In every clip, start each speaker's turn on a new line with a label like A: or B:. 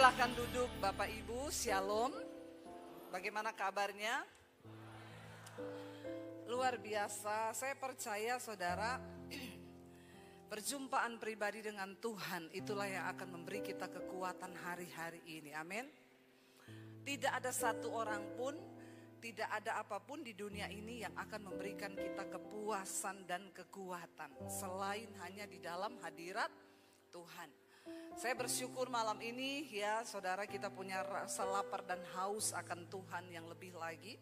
A: Silahkan duduk Bapak Ibu, Shalom. Bagaimana kabarnya? Luar biasa, saya percaya saudara, perjumpaan pribadi dengan Tuhan itulah yang akan memberi kita kekuatan hari-hari ini, amin. Tidak ada satu orang pun, tidak ada apapun di dunia ini yang akan memberikan kita kepuasan dan kekuatan selain hanya di dalam hadirat Tuhan. Saya bersyukur malam ini ya saudara, kita punya rasa lapar dan haus akan Tuhan yang lebih lagi.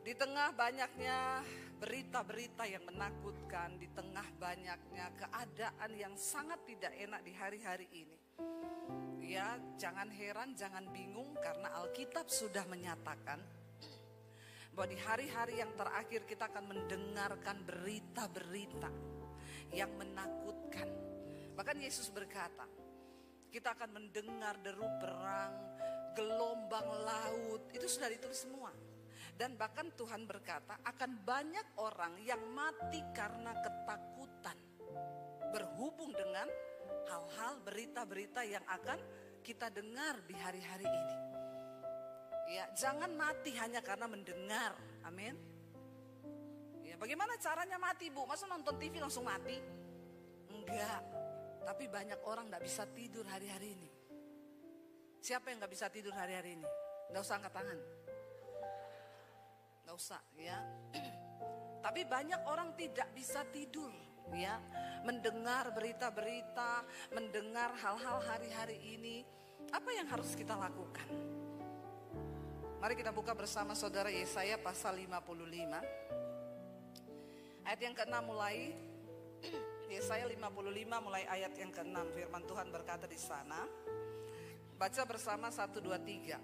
A: Di tengah banyaknya berita-berita yang menakutkan, di tengah banyaknya keadaan yang sangat tidak enak di hari-hari ini. Ya, jangan heran, jangan bingung karena Alkitab sudah menyatakan bahwa di hari-hari yang terakhir kita akan mendengarkan berita-berita yang menakutkan. Bahkan Yesus berkata, kita akan mendengar deru perang, gelombang laut, itu sudah ditulis semua. Dan bahkan Tuhan berkata akan banyak orang yang mati karena ketakutan berhubung dengan hal-hal berita-berita yang akan kita dengar di hari-hari ini. Ya, jangan mati hanya karena mendengar, amin. Ya, bagaimana caranya mati, Bu? Masa nonton TV langsung mati? Enggak. Tapi banyak orang gak bisa tidur hari-hari ini. Siapa yang gak bisa tidur hari-hari ini? Gak usah angkat tangan. Gak usah ya. Tapi banyak orang tidak bisa tidur ya. Mendengar berita-berita, mendengar hal-hal hari-hari ini. Apa yang harus kita lakukan? Mari kita buka bersama saudara Yesaya pasal 55. Ayat yang ke-6 mulai. Yesaya 55 mulai ayat yang ke-6, firman Tuhan berkata di sana. Baca bersama 1, 2, 3.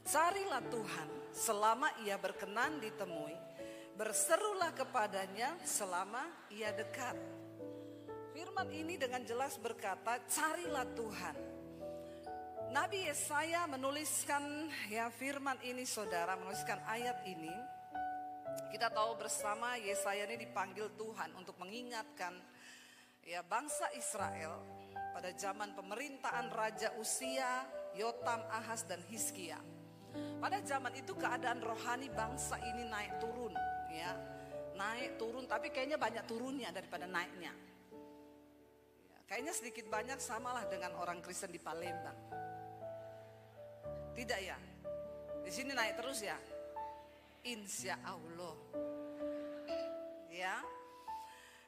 A: Carilah Tuhan selama ia berkenan ditemui, berserulah kepadanya selama ia dekat. Firman ini dengan jelas berkata, carilah Tuhan. Nabi Yesaya menuliskan ya firman ini saudara, menuliskan ayat ini. Kita tahu bersama Yesaya ini dipanggil Tuhan untuk mengingatkan ya bangsa Israel pada zaman pemerintahan Raja Uzia, Yotam, Ahaz dan Hizkia. Pada zaman itu keadaan rohani bangsa ini naik turun ya. Naik turun tapi kayaknya banyak turunnya daripada naiknya. Ya, kayaknya sedikit banyak samalah dengan orang Kristen di Palembang. Tidak ya? Di sini naik terus ya? Insya Allah. Ya.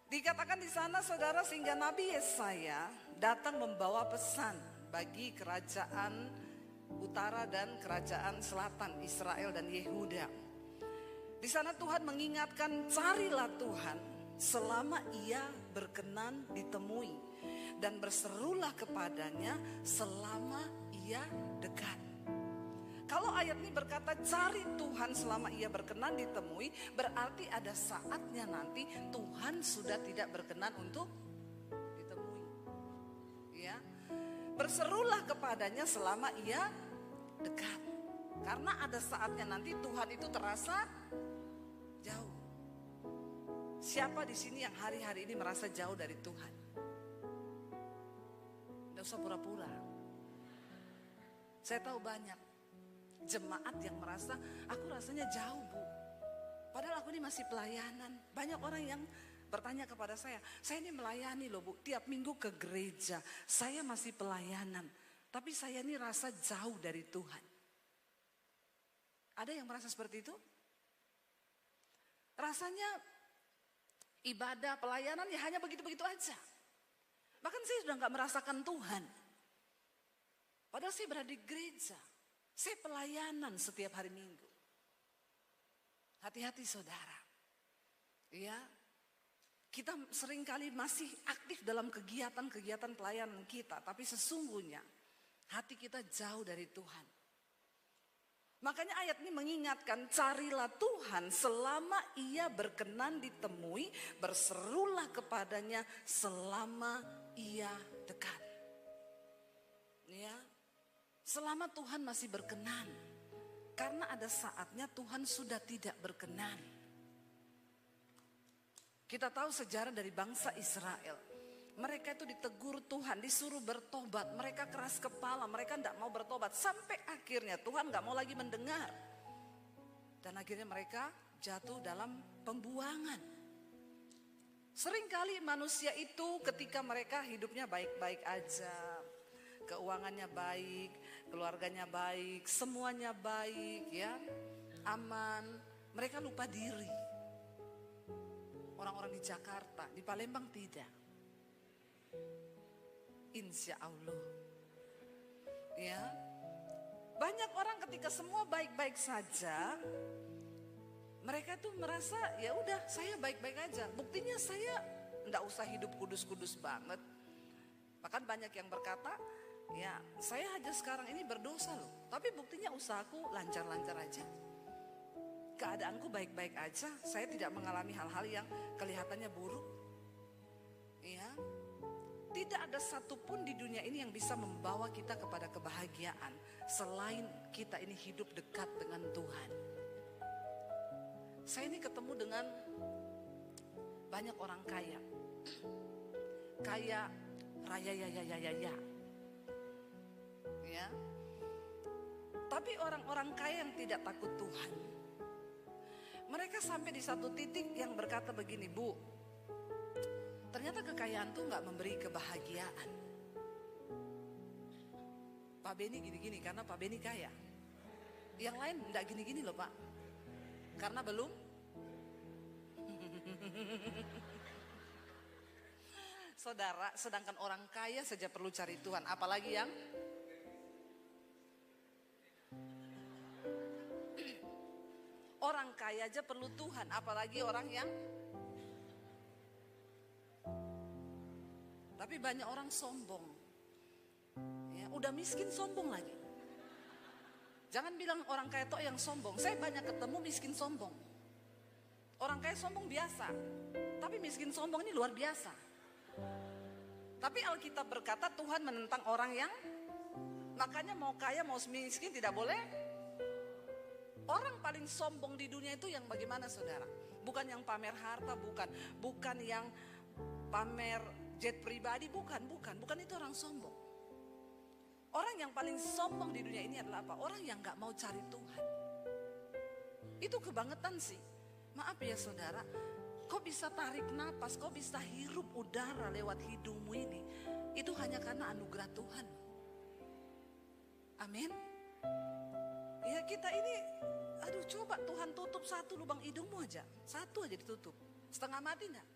A: Dikatakan di sana saudara, sehingga Nabi Yesaya datang membawa pesan bagi kerajaan utara dan kerajaan selatan Israel dan Yehuda. Di sana Tuhan mengingatkan, carilah Tuhan selama ia berkenan ditemui dan berserulah kepadanya selama ia dekat. Kalau ayat ini berkata cari Tuhan selama ia berkenan ditemui, berarti ada saatnya nanti Tuhan sudah tidak berkenan untuk ditemui. Ya. Berserulah kepadanya selama ia dekat. Karena ada saatnya nanti Tuhan itu terasa jauh. Siapa di sini yang hari-hari ini merasa jauh dari Tuhan? Tidak usah pura-pura. Saya tahu banyak jemaat yang merasa, aku rasanya jauh Bu. Padahal aku ini masih pelayanan. Banyak orang yang bertanya kepada saya ini melayani loh Bu. Tiap minggu ke gereja, saya masih pelayanan. Tapi saya ini rasa jauh dari Tuhan. Ada yang merasa seperti itu? Rasanya ibadah, pelayanan ya hanya begitu-begitu aja. Bahkan saya sudah gak merasakan Tuhan. Padahal saya berada di gereja. Saya pelayanan setiap hari Minggu. Hati-hati saudara. Ya, kita seringkali masih aktif dalam kegiatan-kegiatan pelayanan kita. Tapi sesungguhnya hati kita jauh dari Tuhan. Makanya ayat ini mengingatkan, carilah Tuhan selama ia berkenan ditemui, berserulah kepadanya selama ia dekat. Ya. Selama Tuhan masih berkenan. Karena ada saatnya Tuhan sudah tidak berkenan. Kita tahu sejarah dari bangsa Israel. Mereka itu ditegur Tuhan, disuruh bertobat. Mereka keras kepala, mereka tidak mau bertobat. Sampai akhirnya Tuhan gak mau lagi mendengar. Dan akhirnya mereka jatuh dalam pembuangan. Seringkali manusia itu ketika mereka hidupnya baik-baik aja, keuangannya baik, keluarganya baik, semuanya baik ya, aman, mereka lupa diri. Orang-orang di Jakarta, di Palembang tidak. Insya Allah. Ya. Banyak orang ketika semua baik-baik saja, mereka tuh merasa ya udah saya baik-baik aja. Buktinya saya enggak usah hidup kudus-kudus banget. Bahkan banyak yang berkata, ya saya aja sekarang ini berdosa loh. Tapi buktinya usahaku lancar-lancar aja. Keadaanku baik-baik aja. Saya tidak mengalami hal-hal yang kelihatannya buruk. Ya. Tidak ada satupun di dunia ini yang bisa membawa kita kepada kebahagiaan selain kita ini hidup dekat dengan Tuhan. Saya ini ketemu dengan banyak orang kaya. Kaya raya ya. Ya. Tapi orang-orang kaya yang tidak takut Tuhan, mereka sampai di satu titik yang berkata begini, Bu, ternyata kekayaan tuh gak memberi kebahagiaan. Pak Beni gini-gini karena Pak Beni kaya. Yang lain gak gini-gini loh Pak. Karena belum. Saudara, sedangkan orang kaya saja perlu cari Tuhan. Apalagi yang orang kaya aja perlu Tuhan. Apalagi orang yang. Tapi banyak orang sombong. Ya, udah miskin sombong lagi. Jangan bilang orang kaya tok yang sombong. Saya banyak ketemu miskin sombong. Orang kaya sombong biasa. Tapi miskin sombong ini luar biasa. Tapi Alkitab berkata Tuhan menentang orang yang, makanya mau kaya mau miskin tidak boleh. Orang paling sombong di dunia itu yang bagaimana saudara? Bukan yang pamer harta, bukan yang pamer jet pribadi, bukan itu orang sombong. Orang yang paling sombong di dunia ini adalah apa? Orang yang gak mau cari Tuhan. Itu kebangetan sih. Maaf ya saudara, kau bisa tarik napas, kau bisa hirup udara lewat hidungmu ini, itu hanya karena anugerah Tuhan. Amin. Ya kita ini, aduh coba Tuhan tutup satu lubang hidungmu aja, satu aja ditutup, setengah mati enggak?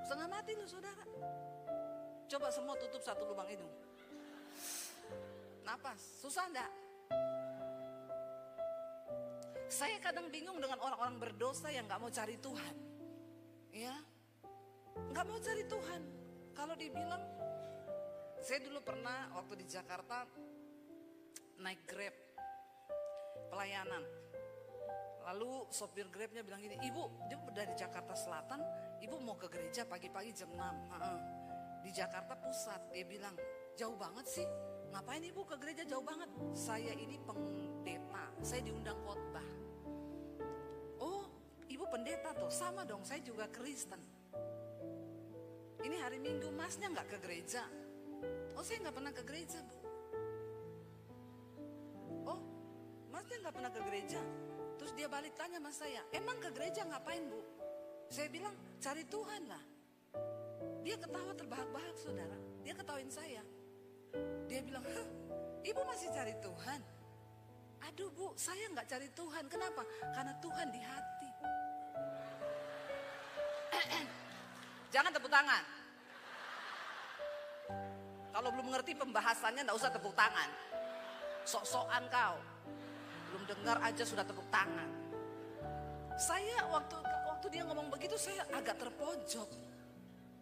A: Setengah mati loh saudara. Coba semua tutup satu lubang hidung. Napas, susah enggak? Saya kadang bingung dengan orang-orang berdosa yang gak mau cari Tuhan. Ya, gak mau cari Tuhan. Kalau dibilang, saya dulu pernah waktu di Jakarta naik Grab pelayanan. Lalu sopir Grabnya bilang gini, Ibu, dia dari Jakarta Selatan, Ibu mau ke gereja pagi-pagi jam 6. Di Jakarta Pusat, dia bilang, jauh banget sih. Ngapain Ibu ke gereja jauh banget? Saya ini pendeta, saya diundang khotbah. Oh, Ibu pendeta tuh, sama dong, saya juga Kristen. Ini hari Minggu, Masnya gak ke gereja? Oh, saya gak pernah ke gereja, Bu. Oh, Masnya gak pernah ke gereja? Terus dia balik tanya sama saya, emang ke gereja ngapain Bu? Saya bilang, cari Tuhan lah. Dia ketawa terbahak-bahak saudara, dia ketawain saya. Dia bilang, Ibu masih cari Tuhan? Aduh Bu, saya gak cari Tuhan, kenapa? Karena Tuhan di hati. Jangan tepuk tangan. Kalau belum mengerti pembahasannya gak usah tepuk tangan. Sok-sokan kau. Belum dengar aja sudah tepuk tangan. Saya waktu dia ngomong begitu saya agak terpojok.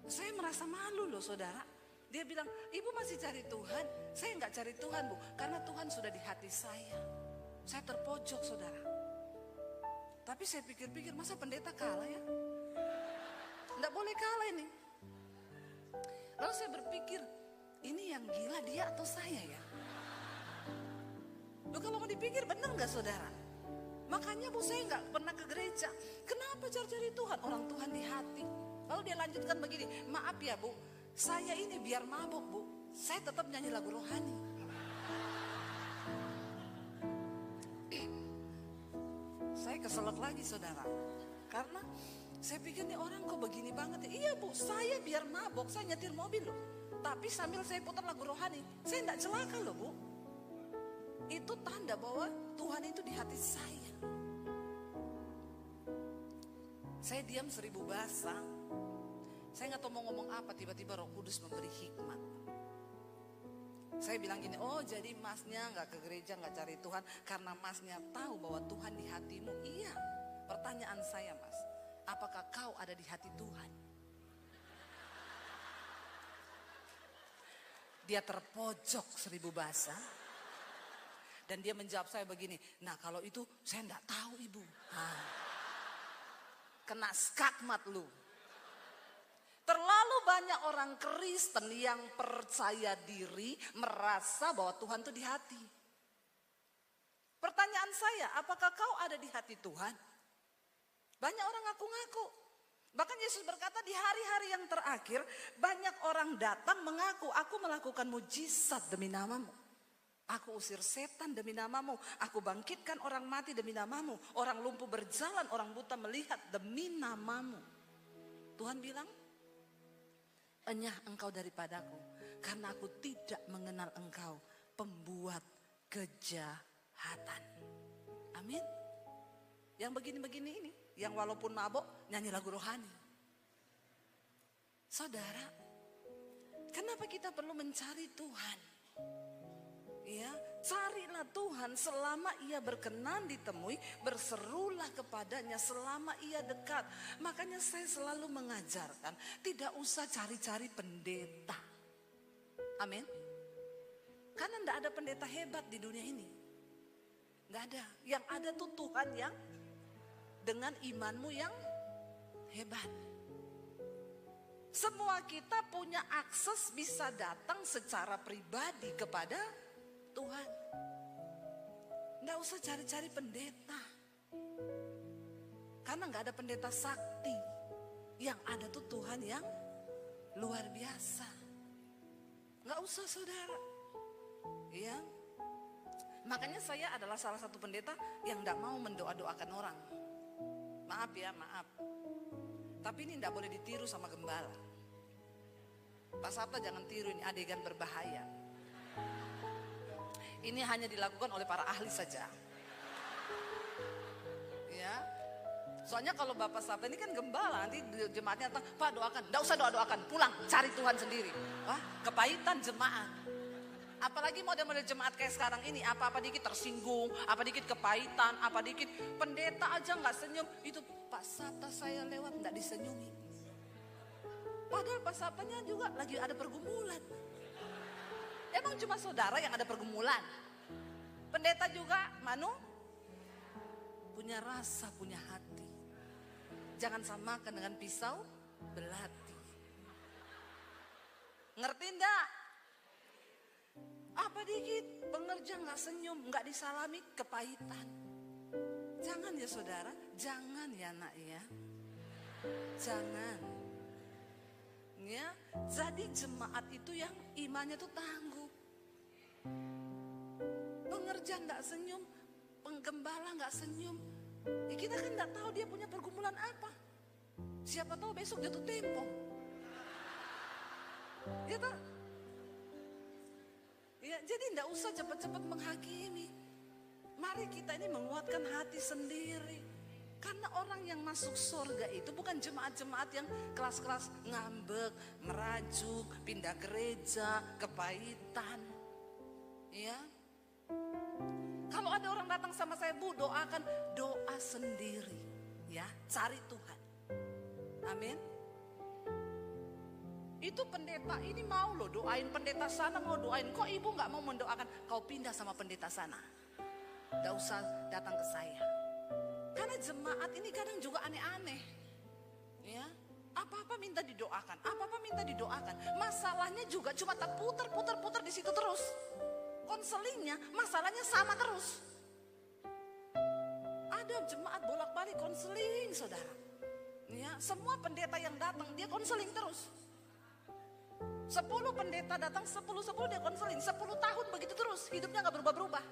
A: Saya merasa malu loh saudara. Dia bilang, Ibu masih cari Tuhan? Saya gak cari Tuhan Bu, karena Tuhan sudah di hati saya. Saya terpojok saudara. Tapi saya pikir-pikir, masa pendeta kalah ya? Nggak boleh kalah ini. Lalu saya berpikir, ini yang gila dia atau saya ya? Loh kalau mau dipikir benar nggak saudara? Makanya Bu saya nggak pernah ke gereja. Kenapa cari-cari Tuhan? Orang Tuhan di hati. Lalu dia lanjutkan begini, maaf ya Bu, saya ini biar mabuk Bu, saya tetap nyanyi lagu rohani. Saya keselak lagi saudara, karena saya pikir nih orang kok begini banget ya. Iya Bu, saya biar mabuk, saya nyetir mobil loh, tapi sambil saya putar lagu rohani, saya tidak celaka loh Bu. Itu tanda bahwa Tuhan itu di hati saya. Saya diam 1000 bahasa. Saya nggak tahu mau ngomong apa, tiba-tiba Roh Kudus memberi hikmat. Saya bilang gini, oh jadi masnya nggak ke gereja, nggak cari Tuhan karena masnya tahu bahwa Tuhan di hatimu. Iya, pertanyaan saya mas, apakah kau ada di hati Tuhan? Dia terpojok 1000 bahasa. Dan dia menjawab saya begini, nah kalau itu saya enggak tahu ibu. Kena skakmat lu. Terlalu banyak orang Kristen yang percaya diri, merasa bahwa Tuhan itu di hati. Pertanyaan saya, apakah kau ada di hati Tuhan? Banyak orang ngaku-ngaku. Bahkan Yesus berkata di hari-hari yang terakhir, banyak orang datang mengaku, aku melakukan mujizat demi namamu. Aku usir setan demi namamu. Aku bangkitkan orang mati demi namamu. Orang lumpuh berjalan, orang buta melihat demi namamu. Tuhan bilang, enyah engkau daripadaku, karena aku tidak mengenal engkau, pembuat kejahatan. Amin. Yang begini-begini ini, yang walaupun mabok nyanyi lagu rohani. Saudara, kenapa kita perlu mencari Tuhan? Ya, carilah Tuhan selama ia berkenan ditemui, berserulah kepadanya selama ia dekat. Makanya saya selalu mengajarkan, tidak usah cari-cari pendeta. Amin. Karena tidak ada pendeta hebat di dunia ini. Tidak ada. Yang ada tuh Tuhan yang dengan imanmu yang hebat. Semua kita punya akses bisa datang secara pribadi kepada Tuhan. Nggak usah cari-cari pendeta. Karena nggak ada pendeta sakti. Yang ada tuh Tuhan yang luar biasa. Nggak usah saudara. Ya. Makanya saya adalah salah satu pendeta yang nggak mau mendoa-doakan orang. Maaf ya, maaf. Tapi ini nggak boleh ditiru sama gembala. Pak Sabta jangan tiru, ini adegan berbahaya. Ini hanya dilakukan oleh para ahli saja. Ya. Soalnya kalau Bapak Sabta ini kan gembala, nanti jemaatnya datang, Pak doakan. Nggak usah doa-doakan, pulang cari Tuhan sendiri. Wah, kepahitan jemaat. Apalagi model-model jemaat kayak sekarang ini, apa-apa dikit tersinggung, apa dikit kepahitan, apa dikit pendeta aja nggak senyum. Itu Pak Sabta saya lewat nggak disenyumi. Padahal Pak Sabtanya juga lagi ada pergumulan. Emang cuma saudara yang ada pergumulan? Pendeta juga, Manu, punya rasa, punya hati. Jangan samakan dengan pisau belati. Ngerti enggak? Apa dikit pengerja nggak senyum, nggak disalami, kepahitan. Jangan ya saudara, jangan ya nak ya. Jangan. Ya, jadi jemaat itu yang imannya tuh tangguh. Pengerja nggak senyum, penggembala nggak senyum. Ya kita kan nggak tahu dia punya pergumulan apa. Siapa tahu besok jatuh tempo. Ya tak? Ya, jadi nggak usah cepat-cepat menghakimi. Mari kita ini menguatkan hati sendiri. Karena orang yang masuk surga itu bukan jemaat-jemaat yang kelas-kelas ngambek, merajuk, pindah gereja, kepahitan. Ya. Kalau ada orang datang sama saya, Bu, doakan, doa sendiri. Ya, cari Tuhan. Amin. Itu pendeta ini mau loh doain pendeta sana, mau doain. Kok ibu gak mau mendoakan? Kau pindah sama pendeta sana. Gak usah datang ke saya. Karena jemaat ini kadang juga aneh-aneh. Ya, apa-apa minta didoakan, apa-apa minta didoakan. Masalahnya juga cuma putar di situ terus. Konselingnya, masalahnya sama terus. Ada jemaat bolak-balik konseling, saudara. Ya, semua pendeta yang datang dia konseling terus. 10 pendeta datang, 10 dia konseling. 10 tahun begitu terus, hidupnya gak berubah-berubah.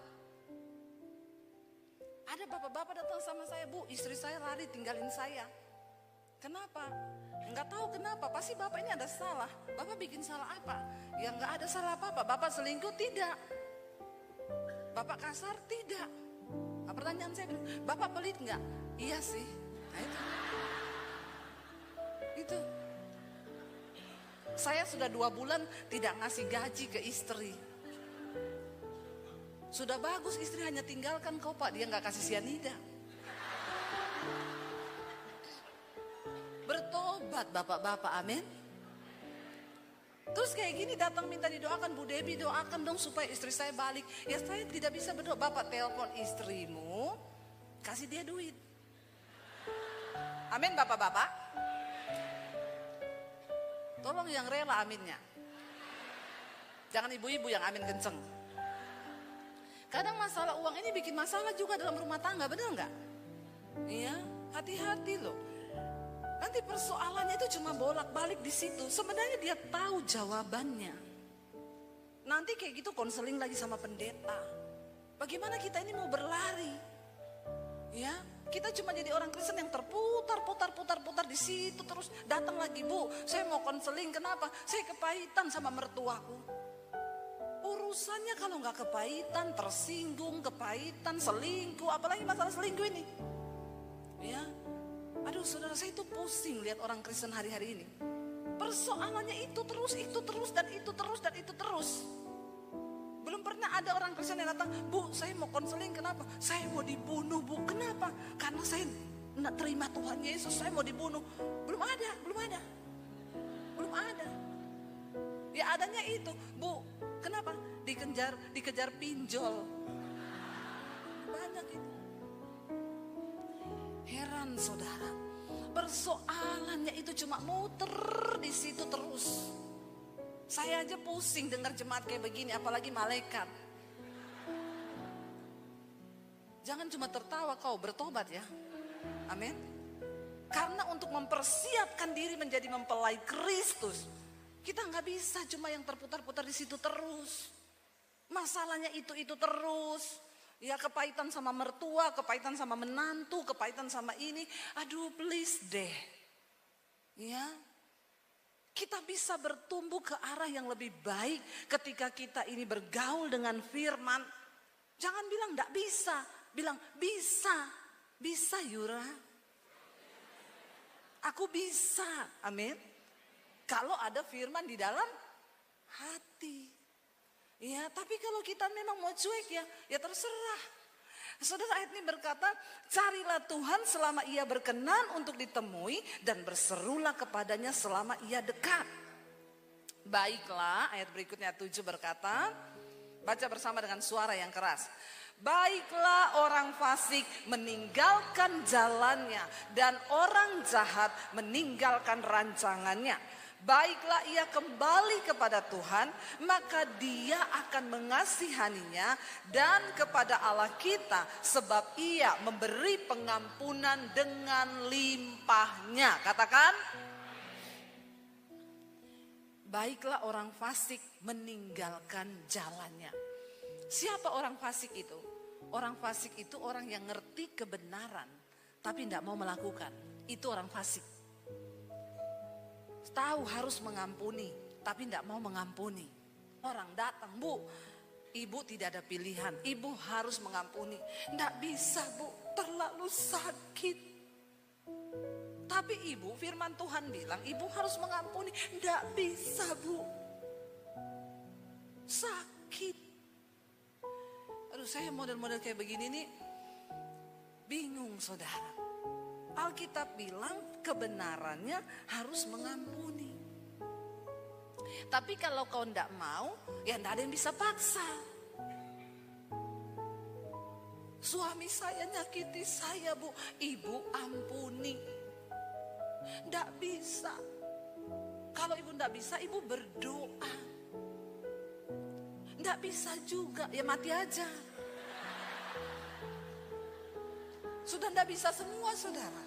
A: Ada bapak-bapak datang sama saya, Bu, istri saya lari tinggalin saya. Kenapa? Enggak tahu kenapa, pasti bapak ini ada salah. Bapak bikin salah apa? Ya enggak ada salah apa-apa. Bapak selingkuh? Tidak. Bapak kasar? Tidak. Nah, pertanyaan saya, bapak pelit enggak? Iya sih. Nah, itu. Saya sudah 2 bulan tidak ngasih gaji ke istri. Sudah bagus istri hanya tinggalkan kau Pak, dia gak kasih sianida. Bertobat bapak-bapak, amin. Terus kayak gini datang minta didoakan, Bu Debbie doakan dong supaya istri saya balik. Ya saya tidak bisa berdoa, bapak telepon istrimu, kasih dia duit. Amin bapak-bapak. Tolong yang rela aminnya. Jangan ibu-ibu yang amin kenceng. Kadang masalah uang ini bikin masalah juga dalam rumah tangga, benar nggak? Iya, hati-hati loh. Nanti persoalannya itu cuma bolak-balik di situ. Sebenarnya dia tahu jawabannya. Nanti kayak gitu konseling lagi sama pendeta. Bagaimana kita ini mau berlari? Ya, kita cuma jadi orang Kristen yang terputar di situ terus. Datang lagi, Bu, saya mau konseling. Kenapa? Saya kepahitan sama mertuaku. Urusannya kalau nggak kepahitan, tersinggung, kepahitan, selingkuh, apalagi masalah selingkuh ini. Ya, aduh saudara, saya itu pusing lihat orang Kristen hari-hari ini. Persoalannya itu terus dan itu terus. Belum pernah ada orang Kristen yang datang, Bu, saya mau konseling, kenapa? Saya mau dibunuh, Bu. Kenapa? Karena saya nak terima Tuhan Yesus, saya mau dibunuh. Belum ada. Ya adanya itu, Bu. Kenapa? Dikejar pinjol. Banyak itu. Heran saudara. Persoalannya itu cuma muter di situ terus. Saya aja pusing dengar jemaat kayak begini, apalagi malaikat. Jangan cuma tertawa, kau bertobat ya. Amin. Karena untuk mempersiapkan diri menjadi mempelai Kristus, kita nggak bisa cuma yang terputar-putar di situ terus. Masalahnya itu terus. Ya kepahitan sama mertua, kepahitan sama menantu, kepahitan sama ini. Aduh please deh. Ya. Kita bisa bertumbuh ke arah yang lebih baik ketika kita ini bergaul dengan firman. Jangan bilang enggak bisa, bilang bisa. Bisa Yura. Aku bisa, amin. Kalau ada firman di dalam hati. Ya, tapi kalau kita memang mau cuek ya terserah. Saudara, ayat ini berkata, carilah Tuhan selama ia berkenan untuk ditemui dan berserulah kepadanya selama ia dekat. Baiklah, ayat berikutnya 7 berkata, baca bersama dengan suara yang keras. Baiklah orang fasik meninggalkan jalannya dan orang jahat meninggalkan rancangannya. Baiklah ia kembali kepada Tuhan, maka dia akan mengasihaninya, dan kepada Allah kita, sebab ia memberi pengampunan dengan limpahnya. Katakan, baiklah orang fasik meninggalkan jalannya. Siapa orang fasik itu? Orang fasik itu orang yang ngerti kebenaran, tapi tidak mau melakukan. Itu orang fasik. Tahu harus mengampuni, tapi tidak mau mengampuni. Orang datang, Bu, ibu tidak ada pilihan, ibu harus mengampuni. Tidak bisa, Bu, terlalu sakit. Tapi ibu, firman Tuhan bilang, ibu harus mengampuni. Tidak bisa, Bu, sakit. Aduh, saya model-model kayak begini nih, bingung saudara. Alkitab bilang kebenarannya harus mengampuni. Tapi kalau kau tidak mau, ya tidak ada yang bisa paksa. Suami saya nyakiti saya, Bu. Ibu ampuni. Tidak bisa. Kalau ibu tidak bisa, ibu berdoa. Tidak bisa juga, ya mati aja. Sudah tidak bisa semua saudara.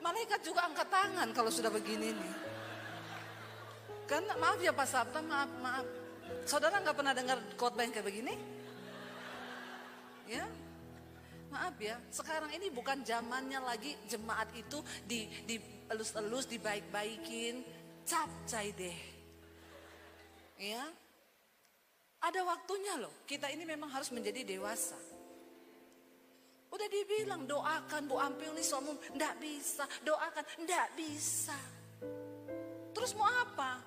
A: Malaikat juga angkat tangan kalau sudah begini nih. Karena maaf ya Pak Sabta, maaf. Saudara nggak pernah dengar khotbah yang kayak begini? Ya, maaf ya. Sekarang ini bukan zamannya lagi jemaat itu dielus-elus, dibaik-baikin, capcay deh. Ya, ada waktunya loh. Kita ini memang harus menjadi dewasa. Udah dibilang doakan Bu Ampil nih suamimu, nggak bisa. Doakan, nggak bisa. Terus mau apa?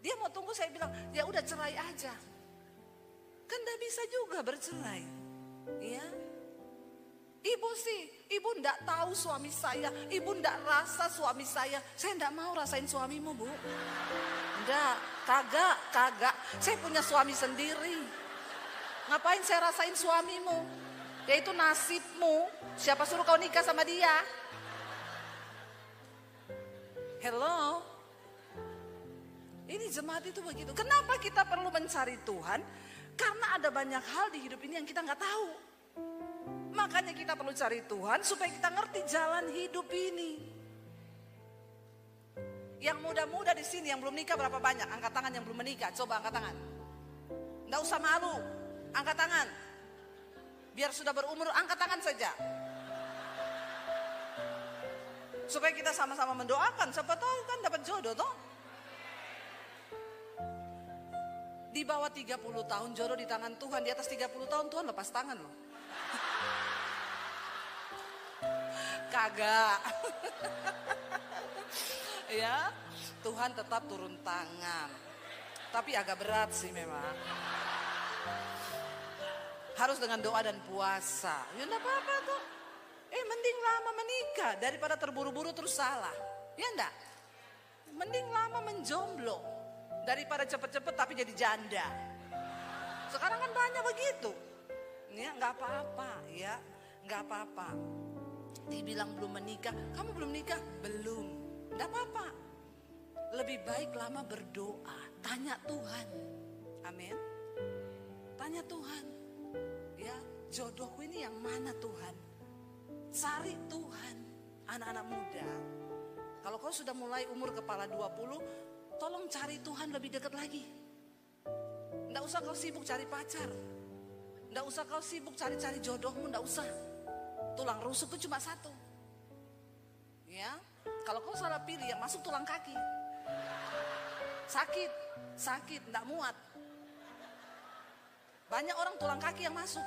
A: Dia mau tunggu, saya bilang ya udah cerai aja. Kan nggak bisa juga bercerai. Ya. Ibu sih, ibu nggak tahu suami saya, ibu nggak rasa suami saya. Saya nggak mau rasain suamimu Bu. Enggak, kagak. Saya punya suami sendiri. Ngapain saya rasain suamimu? Yaitu nasibmu. Siapa suruh kau nikah sama dia? Hello? Ini jemaat itu begitu. Kenapa kita perlu mencari Tuhan? Karena ada banyak hal di hidup ini yang kita nggak tahu. Makanya kita perlu cari Tuhan supaya kita ngerti jalan hidup ini. Yang muda-muda di sini yang belum nikah berapa banyak? Angkat tangan yang belum menikah. Coba angkat tangan. Nggak usah malu. Angkat tangan. Biar sudah berumur, angkat tangan saja. Supaya kita sama-sama mendoakan. Siapa tahu kan dapat jodoh toh. Di bawah 30 tahun jodoh di tangan Tuhan. Di atas 30 tahun Tuhan lepas tangan loh. Kagak. Ya, Tuhan tetap turun tangan. Tapi agak berat sih memang. Harus dengan doa dan puasa. Ya enggak apa-apa tuh. Mending lama menikah daripada terburu-buru terus salah. Ya enggak? Mending lama menjomblo daripada cepet-cepet tapi jadi janda. Sekarang kan banyak begitu. Ya enggak apa-apa ya. Enggak apa-apa. Dibilang belum menikah, kamu belum nikah? Belum. Enggak apa-apa. Lebih baik lama berdoa. Tanya Tuhan. Amin. Tanya Tuhan. Ya, jodohku ini yang mana Tuhan? Cari Tuhan. Anak-anak muda, kalau kau sudah mulai umur kepala 20, tolong cari Tuhan lebih dekat lagi. Nggak usah kau sibuk cari pacar. Nggak usah kau sibuk cari-cari jodohmu, nggak usah. Tulang rusuk itu cuma satu. Ya, kalau kau salah pilih yang masuk tulang kaki. Sakit, nggak muat. Banyak orang tulang kaki yang masuk.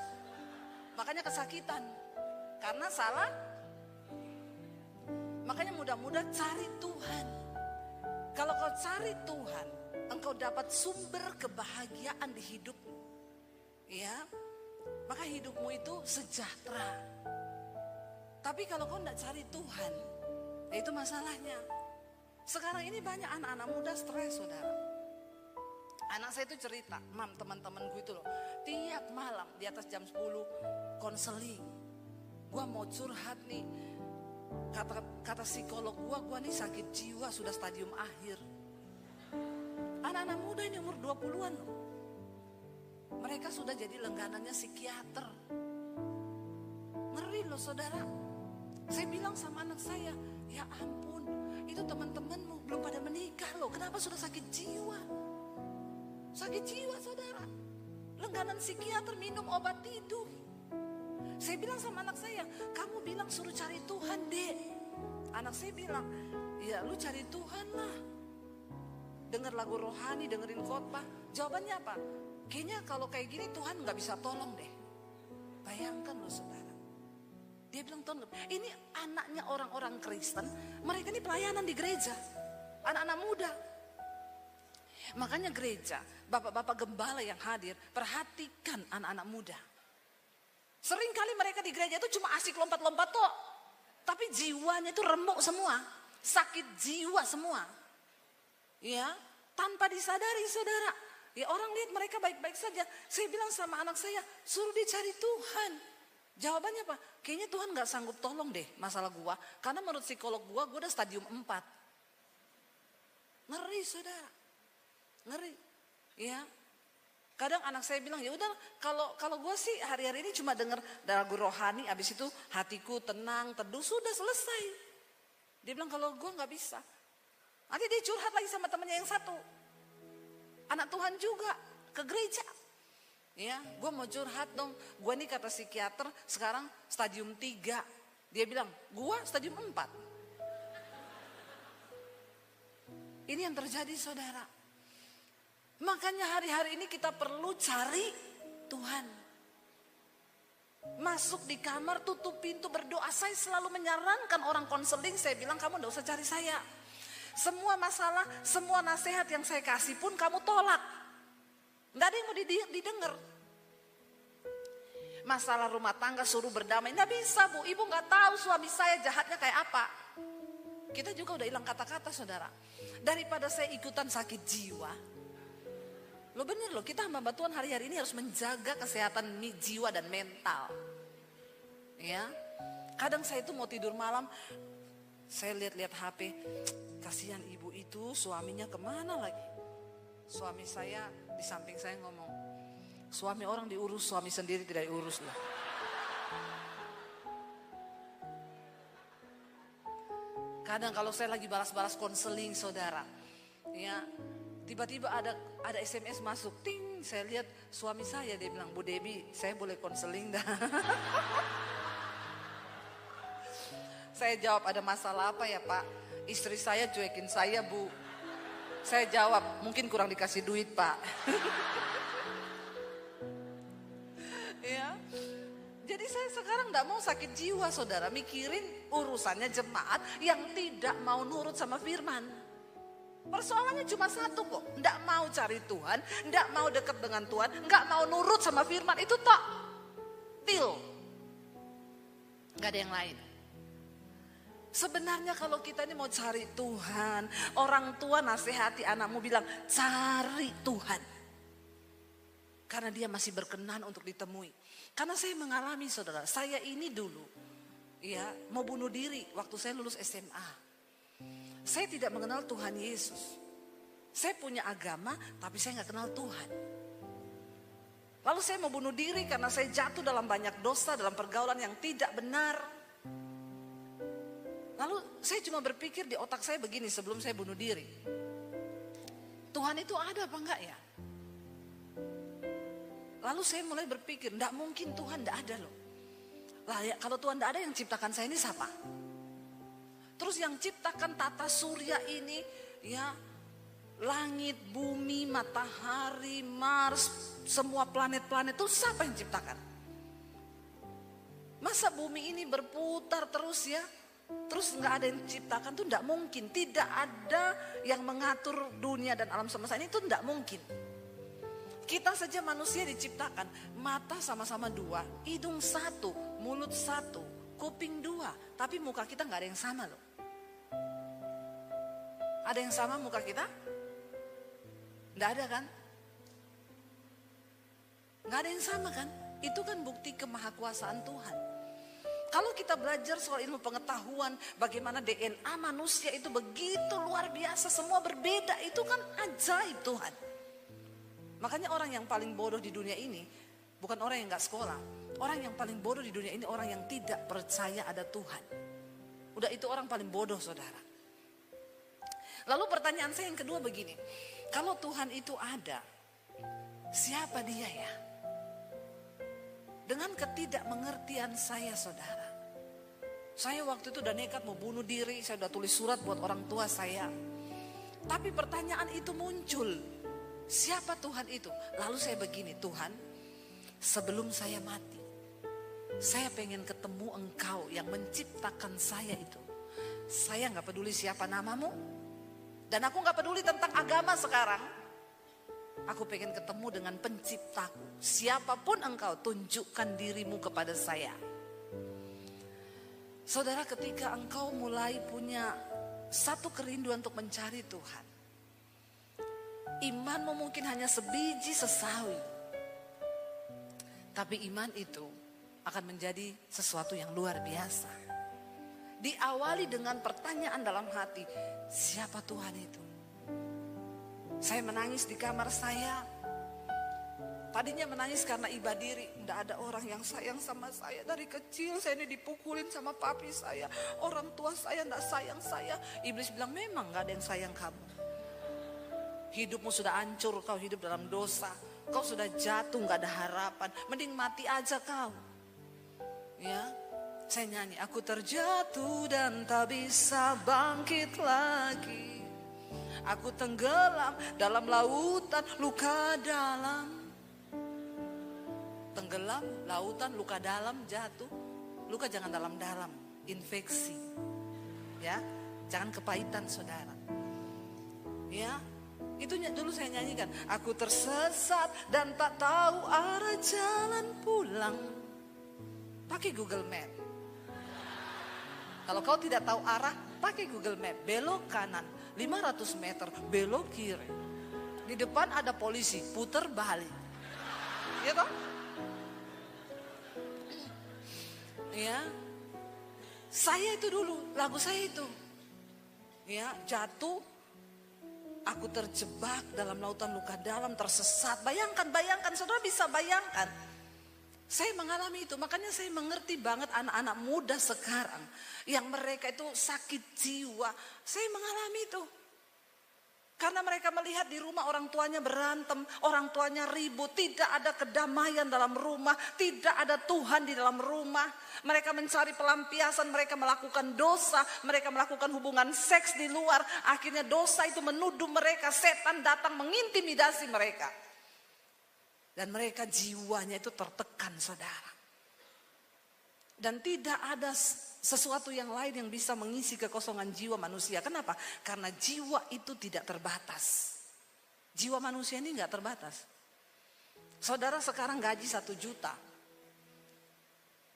A: Makanya kesakitan. Karena salah. Makanya mudah-mudah cari Tuhan. Kalau kau cari Tuhan, engkau dapat sumber kebahagiaan di hidupmu. Ya. Maka hidupmu itu sejahtera. Tapi kalau kau tidak cari Tuhan, itu masalahnya. Sekarang ini banyak anak-anak muda stres, saudara. Anak saya itu cerita, mam, teman-temanku itu loh, tiap malam di atas jam 10 konseling. Gua mau curhat nih, kata psikolog gua nih sakit jiwa sudah stadium akhir. Anak-anak muda ini umur 20-an loh. Mereka sudah jadi langganannya psikiater. Ngeri loh saudara. Saya bilang sama anak saya, ya ampun, itu teman-temanmu belum pada menikah loh. Kenapa sudah sakit jiwa? Sakit jiwa saudara. Langganan psikiater, minum obat tidur. Saya bilang sama anak saya, kamu bilang suruh cari Tuhan dek. Anak saya bilang, ya lu cari Tuhan lah. Dengar lagu rohani, dengerin khotbah. Jawabannya apa? Kayaknya kalau kayak gini Tuhan gak bisa tolong deh. Bayangkan loh saudara. Dia bilang, Tuhan, ini anaknya orang-orang Kristen. Mereka ini pelayanan di gereja. Anak-anak muda. Makanya gereja, bapak-bapak gembala yang hadir, perhatikan anak-anak muda. Seringkali mereka di gereja itu cuma asik lompat-lompat toh. Tapi jiwanya itu remuk semua. Sakit jiwa semua. Ya, tanpa disadari saudara. Ya orang lihat mereka baik-baik saja. Saya bilang sama anak saya, suruh dia cari Tuhan. Jawabannya apa? Kayaknya Tuhan gak sanggup tolong deh masalah gua. Karena menurut psikolog gua udah stadium 4. Ngeri saudara. Ngeri. Ya. Kadang anak saya bilang, ya udah kalau gue sih hari-hari ini cuma denger lagu rohani, abis itu hatiku tenang, teduh, sudah selesai. Dia bilang kalau gue gak bisa. Nanti dia curhat lagi sama temannya yang satu. Anak Tuhan juga, ke gereja. Ya, gue mau curhat dong. Gue nih kata psikiater sekarang stadium 3. Dia bilang, gue stadium 4. Ini yang terjadi saudara. Makanya hari-hari ini kita perlu cari Tuhan. Masuk di kamar, tutup pintu, berdoa. Saya selalu menyarankan orang konseling, saya bilang kamu gak usah cari saya. Semua masalah, semua nasihat yang saya kasih pun kamu tolak. Gak ada yang mau didengar. Masalah rumah tangga suruh berdamai, gak bisa bu, ibu gak tahu suami saya jahatnya kayak apa. Kita juga udah hilang kata-kata saudara. Daripada saya ikutan sakit jiwa. Lo bener loh, kita hamba Tuhan hari-hari ini harus menjaga kesehatan jiwa dan mental. Ya, kadang saya itu mau tidur malam, saya lihat-lihat HP, kasihan ibu itu suaminya kemana lagi. Suami saya di samping saya ngomong, suami orang diurus, suami sendiri tidak diurus loh. Kadang kalau saya lagi balas-balas konseling saudara, ya tiba-tiba ada SMS masuk, ting, saya lihat suami saya, dia bilang, Bu Debbie, saya boleh konseling dah. Saya jawab, ada masalah apa ya Pak? Istri saya cuekin saya Bu. Saya jawab, mungkin kurang dikasih duit Pak. Ya, jadi saya sekarang gak mau sakit jiwa saudara, mikirin urusannya jemaat yang tidak mau nurut sama firman. Persoalannya cuma satu kok, nggak mau cari Tuhan, nggak mau dekat dengan Tuhan, nggak mau nurut sama firman, itu tok, til, nggak ada yang lain. Sebenarnya kalau kita ini mau cari Tuhan, orang tua nasihati anakmu bilang cari Tuhan, karena dia masih berkenan untuk ditemui. Karena saya mengalami saudara, saya ini dulu, ya mau bunuh diri waktu saya lulus SMA. Saya tidak mengenal Tuhan Yesus. Saya punya agama, tapi saya gak kenal Tuhan. Lalu saya mau bunuh diri karena saya jatuh dalam banyak dosa, dalam pergaulan yang tidak benar. Lalu saya cuma berpikir di otak saya begini sebelum saya bunuh diri. Tuhan itu ada apa enggak ya? Lalu saya mulai berpikir, enggak mungkin Tuhan enggak ada loh. Lah ya, kalau Tuhan enggak ada, yang ciptakan saya ini siapa? Terus yang ciptakan tata surya ini, ya langit, bumi, matahari, Mars, semua planet-planet itu siapa yang ciptakan? Masa bumi ini berputar terus ya? Terus nggak ada yang ciptakan tuh nggak mungkin. Tidak ada yang mengatur dunia dan alam semesta ini tuh nggak mungkin. Kita saja manusia diciptakan, mata sama-sama 2, hidung 1, mulut 1, kuping 2, tapi muka kita nggak ada yang sama loh. Ada yang sama muka kita? Nggak ada kan? Nggak ada yang sama kan? Itu kan bukti kemahakuasaan Tuhan. Kalau kita belajar soal ilmu pengetahuan, bagaimana DNA manusia itu begitu luar biasa, semua berbeda, itu kan ajaib Tuhan. Makanya orang yang paling bodoh di dunia ini bukan orang yang nggak sekolah. Orang yang paling bodoh di dunia ini orang yang tidak percaya ada Tuhan. Udah itu orang paling bodoh saudara. Lalu pertanyaan saya yang kedua begini. Kalau Tuhan itu ada, siapa dia ya? Dengan ketidakmengertian saya saudara. Saya waktu itu udah nekat mau bunuh diri. Saya udah tulis surat buat orang tua saya. Tapi pertanyaan itu muncul. Siapa Tuhan itu? Lalu saya begini, Tuhan, sebelum saya mati, saya pengen ketemu Engkau yang menciptakan saya itu. Saya gak peduli siapa namamu. Dan aku gak peduli tentang agama sekarang. Aku pengen ketemu dengan penciptaku. Siapapun engkau, tunjukkan dirimu kepada saya. Saudara, ketika engkau mulai punya satu kerinduan untuk mencari Tuhan, imanmu mungkin hanya sebiji sesawi. Tapi iman itu akan menjadi sesuatu yang luar biasa. Diawali dengan pertanyaan dalam hati, siapa Tuhan itu? Saya menangis di kamar saya. Tadinya menangis karena iba diri. Tidak ada orang yang sayang sama saya. Dari kecil saya ini dipukulin sama papi saya. Orang tua saya tidak sayang saya. Iblis bilang memang gak ada yang sayang kamu. Hidupmu sudah hancur, kau hidup dalam dosa. Kau sudah jatuh, gak ada harapan. Mending mati aja kau. Ya, saya nyanyi. Aku terjatuh dan tak bisa bangkit lagi. Aku tenggelam dalam lautan luka dalam. Tenggelam, lautan, luka dalam, jatuh. Luka jangan dalam-dalam, infeksi. Ya, jangan kepahitan saudara. Ya, itu dulu saya nyanyikan. Aku tersesat dan tak tahu arah jalan pulang. Pakai Google Map. Kalau kau tidak tahu arah, pakai Google Map. Belok kanan, 500 meter, belok kiri. Di depan ada polisi, putar balik. Ya toh? Ya, saya itu dulu, lagu saya itu, ya jatuh, aku terjebak dalam lautan luka dalam, tersesat. Bayangkan, saudara bisa bayangkan. Saya mengalami itu, makanya saya mengerti banget anak-anak muda sekarang yang mereka itu sakit jiwa. Saya mengalami itu. Karena mereka melihat di rumah orang tuanya berantem, orang tuanya ribut, tidak ada kedamaian dalam rumah, tidak ada Tuhan di dalam rumah. Mereka mencari pelampiasan, mereka melakukan dosa, mereka melakukan hubungan seks di luar. Akhirnya dosa itu menuduh mereka, setan datang mengintimidasi mereka. Dan mereka jiwanya itu tertekan saudara. Dan tidak ada sesuatu yang lain yang bisa mengisi kekosongan jiwa manusia. Kenapa? Karena jiwa itu tidak terbatas. Jiwa manusia ini gak terbatas. Saudara sekarang gaji 1 juta.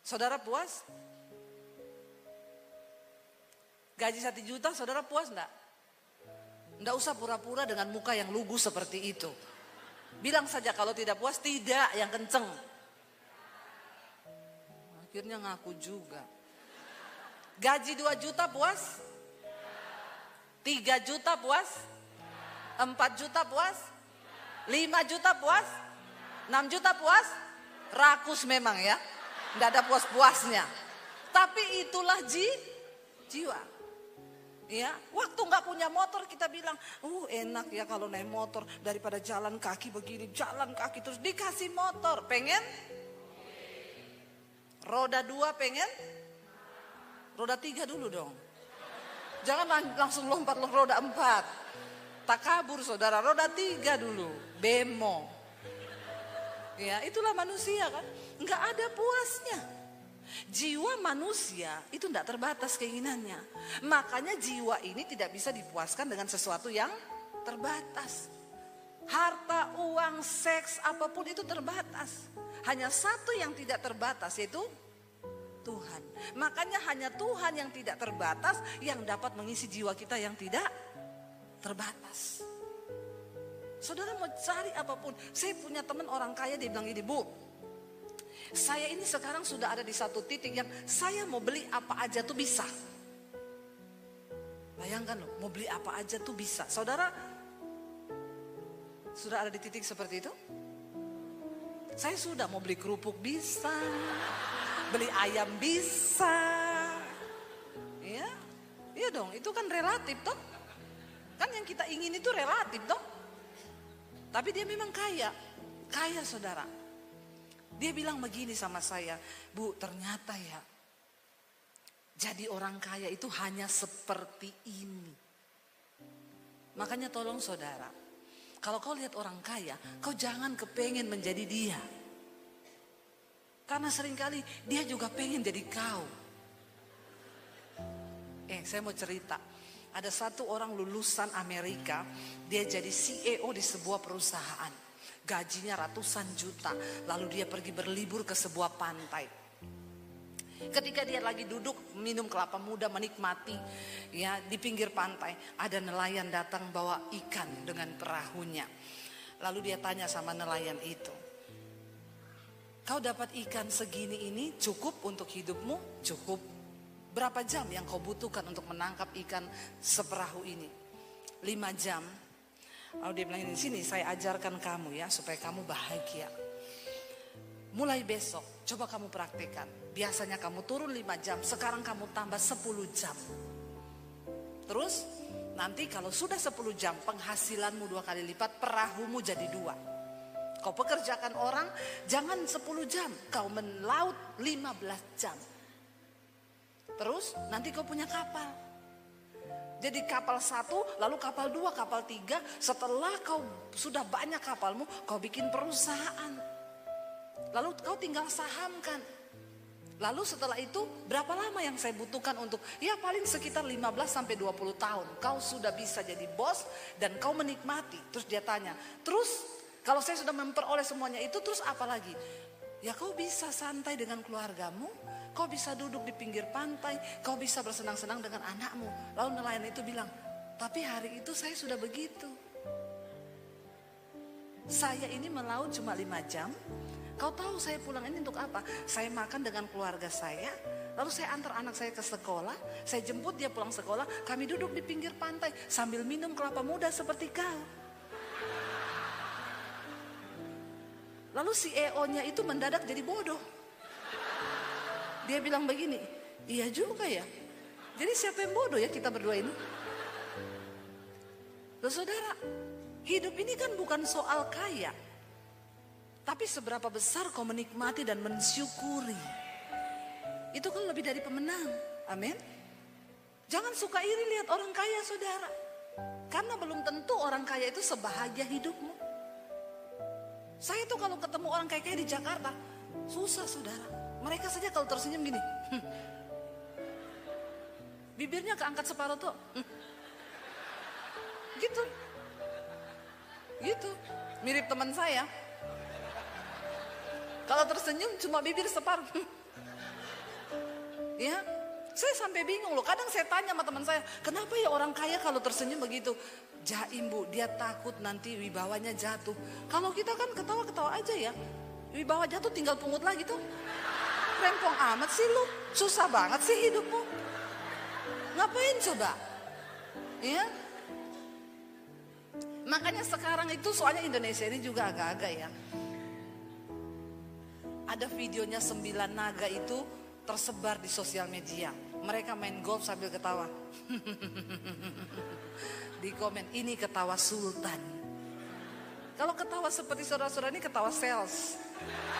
A: Saudara puas? Gaji 1 juta saudara puas enggak? Enggak usah pura-pura dengan muka yang lugu seperti itu. Bilang saja kalau tidak puas, tidak, yang kenceng. Akhirnya ngaku juga. Gaji 2 juta puas? 3 juta puas? 4 juta puas? 5 juta puas? 6 juta puas? Rakus memang ya. Tidak ada puas-puasnya. Tapi itulah jiwa. Ya, waktu nggak punya motor kita bilang, enak ya kalau naik motor daripada jalan kaki begini, jalan kaki terus dikasih motor. Pengen? Roda 2 pengen? Roda 3 dulu dong. Jangan langsung lompat roda 4. Tak kabur saudara, roda 3 dulu. Bemo. Ya, itulah manusia kan. Nggak ada puasnya. Jiwa manusia itu tidak terbatas keinginannya. Makanya jiwa ini tidak bisa dipuaskan dengan sesuatu yang terbatas. Harta, uang, seks, apapun itu terbatas. Hanya satu yang tidak terbatas yaitu Tuhan. Makanya hanya Tuhan yang tidak terbatas yang dapat mengisi jiwa kita yang tidak terbatas. Saudara mau cari apapun. Saya punya teman orang kaya, dia bilang gini, Bu, saya ini sekarang sudah ada di satu titik yang saya mau beli apa aja tuh bisa. Bayangkan loh, mau beli apa aja tuh bisa. Saudara sudah ada di titik seperti itu? Saya sudah mau beli kerupuk bisa, beli ayam bisa. Ya, iya dong, itu kan relatif toh. Kan yang kita ingin itu relatif toh. Tapi dia memang kaya saudara. Dia bilang begini sama saya, Bu, ternyata ya, jadi orang kaya itu hanya seperti ini. Makanya tolong saudara, kalau kau lihat orang kaya, kau jangan kepengen menjadi dia. Karena seringkali dia juga pengen jadi kau. Saya mau cerita. Ada satu orang lulusan Amerika, dia jadi CEO di sebuah perusahaan. Gajinya ratusan juta. Lalu dia pergi berlibur ke sebuah pantai. Ketika dia lagi duduk minum kelapa muda menikmati ya di pinggir pantai, ada nelayan datang bawa ikan dengan perahunya. Lalu dia tanya sama nelayan itu, kau dapat ikan segini ini cukup untuk hidupmu? Cukup. Berapa jam yang kau butuhkan untuk menangkap ikan seperahu ini? 5 jam. Lalu dia bilang ini, sini saya ajarkan kamu ya supaya kamu bahagia. Mulai besok coba kamu praktekkan. Biasanya kamu turun 5 jam, sekarang kamu tambah 10 jam. Terus nanti kalau sudah 10 jam penghasilanmu 2 kali lipat, perahumu jadi 2. Kau pekerjakan orang jangan 10 jam, kau melaut 15 jam. Terus nanti kau punya kapal. Jadi kapal 1, lalu kapal 2, kapal 3. Setelah kau sudah banyak kapalmu, kau bikin perusahaan. Lalu kau tinggal sahamkan. Lalu setelah itu berapa lama yang saya butuhkan untuk, ya paling sekitar 15-20 tahun. Kau sudah bisa jadi bos dan kau menikmati. Terus dia tanya, terus kalau saya sudah memperoleh semuanya itu, terus apa lagi? Ya kau bisa santai dengan keluargamu. Kau bisa duduk di pinggir pantai, kau bisa bersenang-senang dengan anakmu. Lalu nelayan itu bilang, tapi hari itu saya sudah begitu. Saya ini melaut cuma 5 jam. Kau tahu saya pulang ini untuk apa? Saya makan dengan keluarga saya. Lalu saya antar anak saya ke sekolah. Saya jemput dia pulang sekolah. Kami duduk di pinggir pantai sambil minum kelapa muda seperti kau. Lalu si EO-nya itu mendadak jadi bodoh. Dia bilang begini, iya juga ya. Jadi siapa yang bodoh ya kita berdua ini? Loh saudara, hidup ini kan bukan soal kaya. Tapi seberapa besar kau menikmati dan mensyukuri. Itu kan lebih dari pemenang. Amin. Jangan suka iri lihat orang kaya saudara. Karena belum tentu orang kaya itu sebahagia hidupmu. Saya tuh kalau ketemu orang kaya di Jakarta, susah saudara. Mereka saja kalau tersenyum gini. Bibirnya keangkat separuh tuh. Gitu. Gitu. Mirip teman saya. Kalau tersenyum cuma bibir separuh. Ya. Saya sampai bingung loh. Kadang saya tanya sama teman saya, kenapa ya orang kaya kalau tersenyum begitu? Jaim bu, dia takut nanti wibawanya jatuh. Kalau kita kan ketawa-ketawa aja ya. Wibawa jatuh tinggal pungut lagi tuh. Rempong amat sih lu, susah banget sih hidupmu. Ngapain coba? Ya. Makanya sekarang itu soalnya Indonesia ini juga agak-agak ya. Ada videonya 9 naga itu tersebar di sosial media. Mereka main golf sambil ketawa. Di komen, ini ketawa sultan. Kalau ketawa seperti saudara-saudara ini ketawa sales.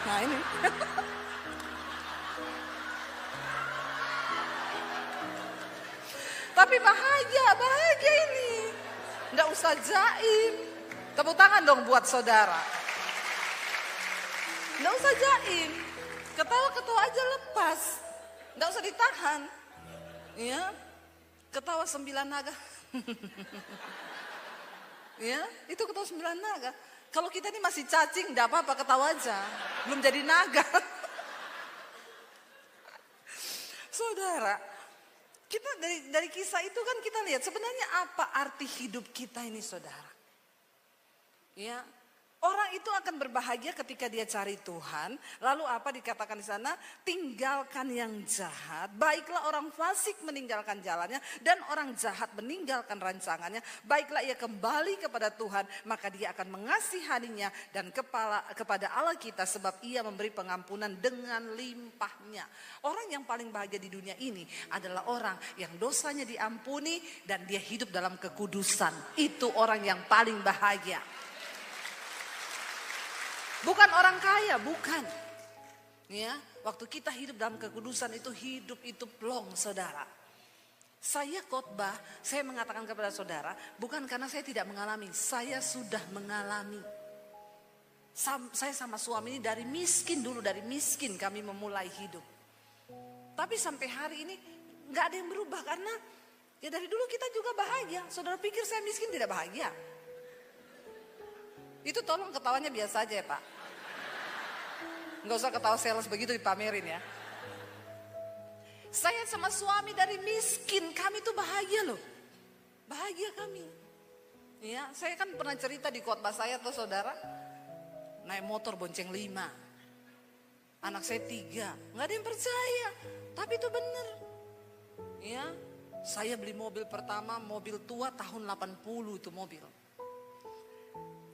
A: Nah ini. Tapi bahagia ini. Nggak usah jaim. Tepuk tangan dong buat saudara. Nggak usah jaim. Ketawa-ketawa aja lepas. Nggak usah ditahan. Ya. Ketawa 9 naga. Ya, itu ketawa 9 naga. Kalau kita ini masih cacing, nggak apa-apa ketawa aja. Belum jadi naga. Saudara, kita dari kisah itu kan kita lihat sebenarnya apa arti hidup kita ini saudara. Ya, orang itu akan berbahagia ketika dia cari Tuhan. Lalu apa dikatakan di sana? Tinggalkan yang jahat. Baiklah orang fasik meninggalkan jalannya dan orang jahat meninggalkan rancangannya. Baiklah ia kembali kepada Tuhan, maka dia akan mengasihaninya dan kepada Allah kita sebab ia memberi pengampunan dengan limpahnya. Orang yang paling bahagia di dunia ini adalah orang yang dosanya diampuni dan dia hidup dalam kekudusan. Itu orang yang paling bahagia. Bukan orang kaya, bukan. Ya, waktu kita hidup dalam kekudusan itu hidup itu plong, saudara. Saya khotbah, saya mengatakan kepada saudara, bukan karena saya tidak mengalami, saya sudah mengalami. Saya sama suami ini dari miskin dulu, dari miskin kami memulai hidup. Tapi sampai hari ini nggak ada yang berubah karena ya dari dulu kita juga bahagia. Saudara pikir saya miskin tidak bahagia? Itu tolong ketawanya biasa aja ya Pak. Nggak usah ketawa sales begitu dipamerin ya. Saya sama suami dari miskin, kami tuh bahagia loh. Bahagia kami. Ya, saya kan pernah cerita di khotbah saya tuh saudara. Naik motor bonceng 5. Anak saya 3. Nggak ada yang percaya. Tapi itu bener. Ya, saya beli mobil pertama, mobil tua tahun 80 itu mobil.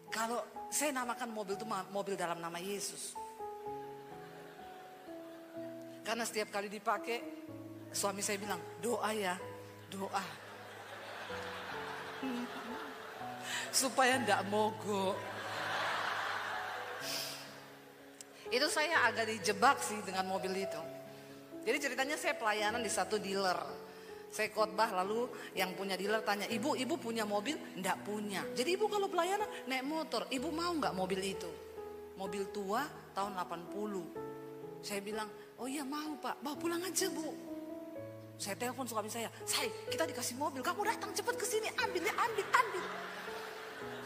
A: Kalau saya namakan mobil itu mobil dalam nama Yesus. Karena setiap kali dipakai, suami saya bilang, doa ya, doa. Supaya enggak mogok. Itu saya agak dijebak sih dengan mobil itu. Jadi ceritanya saya pelayanan di satu dealer. Saya khotbah lalu yang punya dealer tanya, ibu punya mobil? Enggak punya. Jadi ibu kalau pelayanan naik motor, ibu mau enggak mobil itu? Mobil tua tahun 80. Saya bilang, oh iya mau pak, bawa pulang aja bu. Saya telepon suami saya, kita dikasih mobil, kamu datang cepat ke sini, ambil.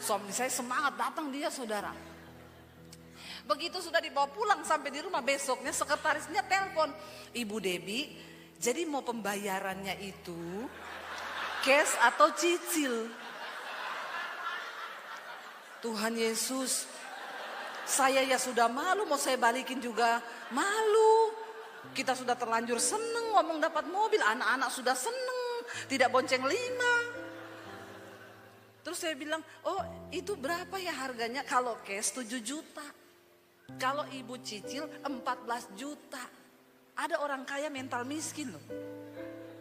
A: Suami saya semangat datang dia saudara. Begitu sudah dibawa pulang sampai di rumah, besoknya sekretarisnya telepon, Ibu Debbie, jadi mau pembayarannya itu cash atau cicil? Tuhan Yesus, saya ya sudah malu, mau saya balikin juga malu. Kita sudah terlanjur seneng ngomong dapat mobil, anak-anak sudah seneng, tidak bonceng 5. Terus saya bilang, oh itu berapa ya harganya? Kalau cash 7 juta. Kalau ibu cicil 14 juta. Ada orang kaya mental miskin loh.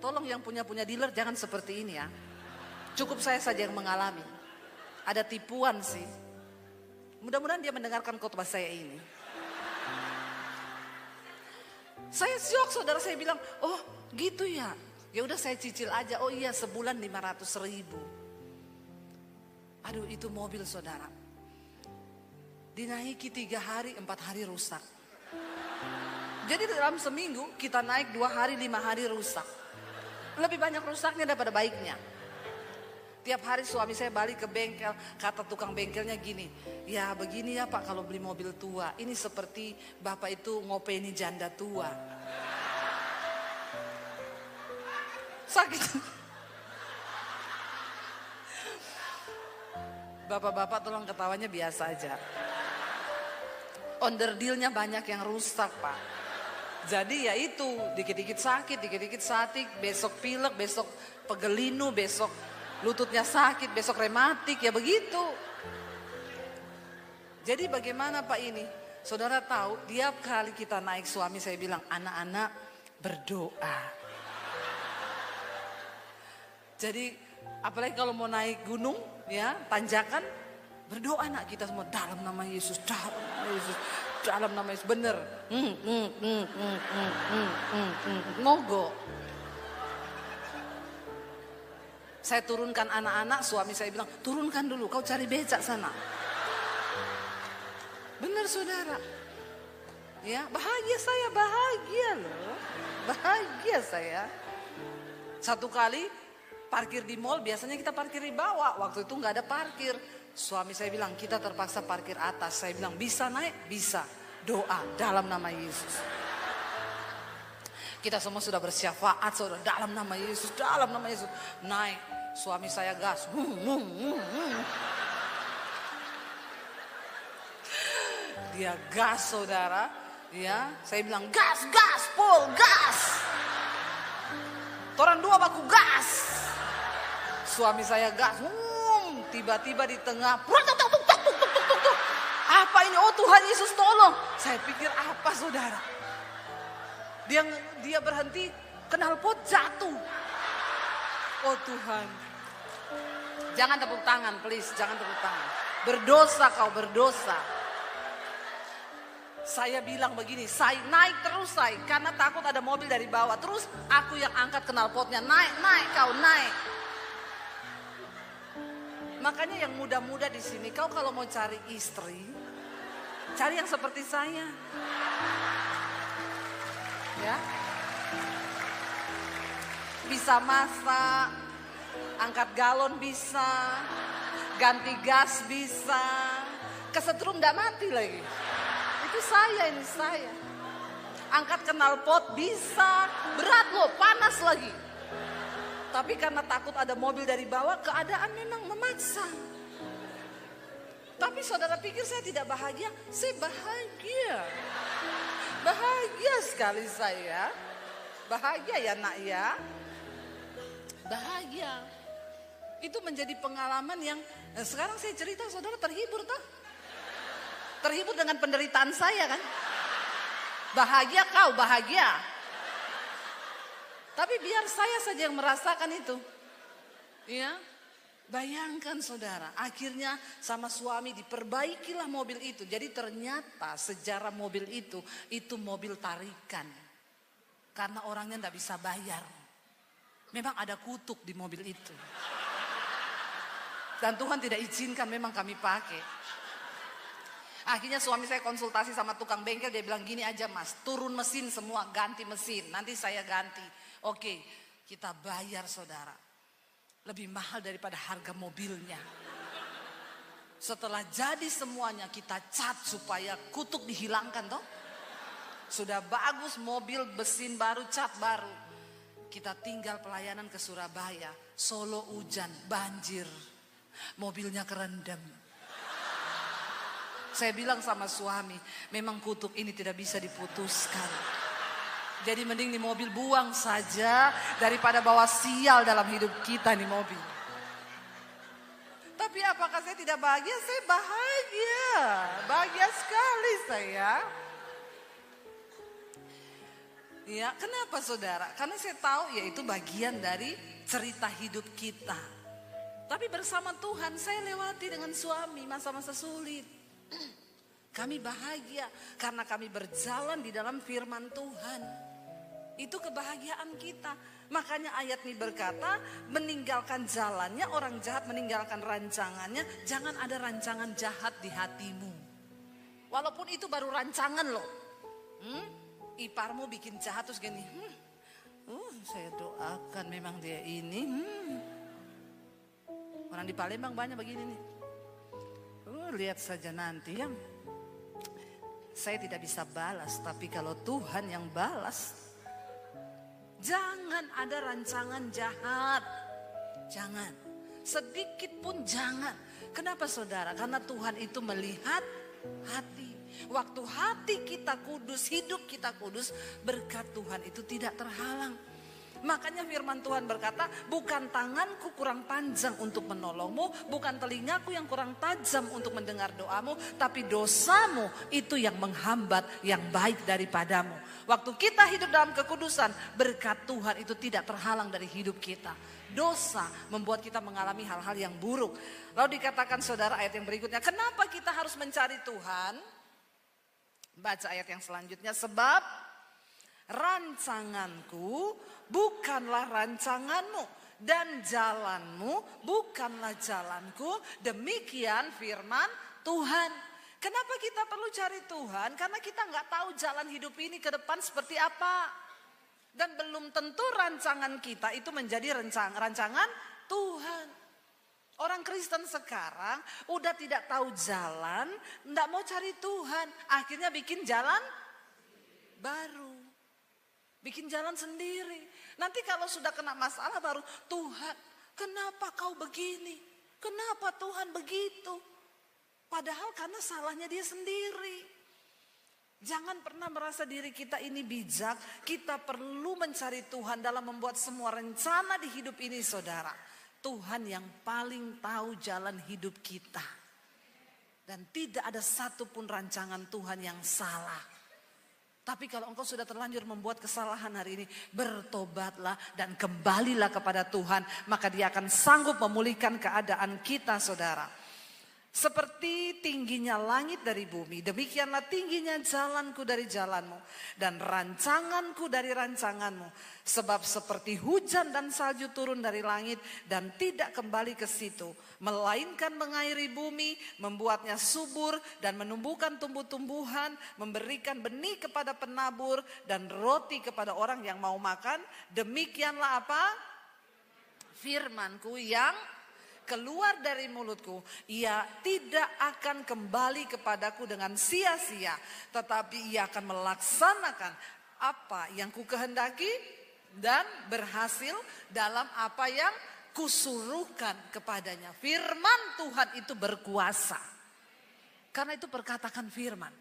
A: Tolong yang punya dealer jangan seperti ini ya. Cukup saya saja yang mengalami. Ada tipuan sih. Mudah-mudahan dia mendengarkan khotbah saya ini. Saya syok saudara, saya bilang, oh gitu ya. Ya udah saya cicil aja. Oh iya sebulan 500.000. Aduh itu mobil saudara. Dinaiki 3 hari, 4 hari rusak. Jadi dalam seminggu kita naik 2 hari, 5 hari rusak. Lebih banyak rusaknya daripada baiknya. Tiap hari suami saya balik ke bengkel, kata tukang bengkelnya gini, ya begini ya pak kalau beli mobil tua, ini seperti bapak itu ngopeni janda tua. Sakit. Bapak-bapak tolong ketawanya biasa aja. Onderdilnya banyak yang rusak pak. Jadi ya itu, dikit-dikit sakit, besok pilek, besok pegelinu, besok lututnya sakit, besok rematik, ya begitu. Jadi bagaimana pak ini? Saudara tahu, tiap kali kita naik suami saya bilang, anak-anak berdoa. Jadi apalagi kalau mau naik gunung, ya tanjakan, berdoa nak kita semua dalam nama Yesus, dalam nama Yesus, bener. Mogok. Saya turunkan anak-anak, suami saya bilang, turunkan dulu, kau cari becak sana. Bener saudara. Ya, bahagia saya, bahagia loh. Bahagia saya. Satu kali parkir di mall, biasanya kita parkir di bawah. Waktu itu nggak ada parkir. Suami saya bilang, kita terpaksa parkir atas. Saya bilang, bisa naik? Bisa. Doa dalam nama Yesus. Kita semua sudah bersyafaat, saudara, dalam nama Yesus, dalam nama Yesus. Naik, suami saya gas. Dia gas, saudara. Ya, saya bilang, gas, Paul, gas. Toran 2 baku gas. Suami saya gas. Tiba-tiba di tengah, apa ini? Oh Tuhan Yesus tolong. Saya pikir apa saudara? Dia berhenti, knalpot jatuh. Oh Tuhan. Jangan tepuk tangan please, jangan tepuk tangan. Berdosa kau, berdosa. Saya bilang begini, saya naik terus saya, karena takut ada mobil dari bawah. Terus aku yang angkat knalpotnya, naik kau, naik. Makanya yang muda-muda di sini, kau kalau mau cari istri, cari yang seperti saya. Ya. Bisa masak, angkat galon bisa, ganti gas bisa, kesetrum enggak mati lagi. Itu saya, ini saya. Angkat knalpot bisa, berat loh, panas lagi. Tapi karena takut ada mobil dari bawah, keadaan memang memaksa. Tapi saudara pikir saya tidak bahagia? Saya bahagia. Bahagia sekali saya. Bahagia ya nak ya. Bahagia. Itu menjadi pengalaman yang sekarang saya cerita saudara terhibur toh. Terhibur dengan penderitaan saya kan. Bahagia kau, bahagia. Tapi biar saya saja yang merasakan itu. Ya. Bayangkan saudara, akhirnya sama suami diperbaikilah mobil itu. Jadi ternyata sejarah mobil itu mobil tarikan. Karena orangnya tidak bisa bayar. Memang ada kutuk di mobil itu. Dan Tuhan tidak izinkan memang kami pakai. Akhirnya suami saya konsultasi sama tukang bengkel, dia bilang gini aja mas, turun mesin semua, ganti mesin, nanti saya ganti. Oke, kita bayar saudara. Lebih mahal daripada harga mobilnya. Setelah jadi semuanya kita cat supaya kutuk dihilangkan toh. Sudah bagus mobil, mesin baru, cat baru. Kita tinggal pelayanan ke Surabaya. Solo hujan, banjir. Mobilnya kerendam. Saya bilang sama suami, memang kutuk ini tidak bisa diputuskan. Jadi mending di mobil buang saja daripada bawa sial dalam hidup kita di mobil. Tapi apakah saya tidak bahagia? Saya bahagia. Bahagia sekali saya. Ya, kenapa saudara? Karena saya tahu ya itu bagian dari cerita hidup kita. Tapi bersama Tuhan saya lewati dengan suami masa-masa sulit. Kami bahagia karena kami berjalan di dalam firman Tuhan. Itu kebahagiaan kita. Makanya ayat ini berkata, meninggalkan jalannya orang jahat, meninggalkan rancangannya. Jangan ada rancangan jahat di hatimu. Walaupun itu baru rancangan loh. Iparmu bikin jahat terus gini. Saya doakan memang dia ini. Orang di Palembang banyak begini nih. Lihat saja nanti ya. Saya tidak bisa balas, tapi kalau Tuhan yang balas. Jangan ada rancangan jahat. Jangan. Sedikit pun jangan. Kenapa saudara? Karena Tuhan itu melihat hati. Waktu hati kita kudus, hidup kita kudus, berkat Tuhan itu tidak terhalang. Makanya firman Tuhan berkata, bukan tanganku kurang panjang untuk menolongmu, bukan telingaku yang kurang tajam untuk mendengar doamu, tapi dosamu itu yang menghambat yang baik daripadamu. Waktu kita hidup dalam kekudusan, berkat Tuhan itu tidak terhalang dari hidup kita. Dosa membuat kita mengalami hal-hal yang buruk. Lalu dikatakan saudara ayat yang berikutnya, kenapa kita harus mencari Tuhan? Baca ayat yang selanjutnya, sebab rancanganku bukanlah rancanganmu dan jalanmu bukanlah jalanku. Demikian firman Tuhan. Kenapa kita perlu cari Tuhan? Karena kita nggak tahu jalan hidup ini ke depan seperti apa. Dan belum tentu rancangan kita itu menjadi rancangan Tuhan. Orang Kristen sekarang udah tidak tahu jalan, nggak mau cari Tuhan. Akhirnya bikin jalan baru. Bikin jalan sendiri. Nanti kalau sudah kena masalah baru, Tuhan kenapa kau begini? Kenapa Tuhan begitu? Padahal karena salahnya dia sendiri. Jangan pernah merasa diri kita ini bijak. Kita perlu mencari Tuhan dalam membuat semua rencana di hidup ini saudara. Tuhan yang paling tahu jalan hidup kita. Dan tidak ada satupun rancangan Tuhan yang salah. Tapi kalau engkau sudah terlanjur membuat kesalahan hari ini, bertobatlah dan kembalilah kepada Tuhan. Maka dia akan sanggup memulihkan keadaan kita saudara. Seperti tingginya langit dari bumi, demikianlah tingginya jalanku dari jalanmu dan rancanganku dari rancanganmu. Sebab seperti hujan dan salju turun dari langit dan tidak kembali ke situ, melainkan mengairi bumi, membuatnya subur dan menumbuhkan tumbuh-tumbuhan, memberikan benih kepada penabur dan roti kepada orang yang mau makan. Demikianlah apa? Firmanku yang keluar dari mulutku, ia tidak akan kembali kepadaku dengan sia-sia, tetapi ia akan melaksanakan apa yang ku kehendaki dan berhasil dalam apa yang kusuruhkan kepadanya. Firman Tuhan itu berkuasa. Karena itu perkatakan firman.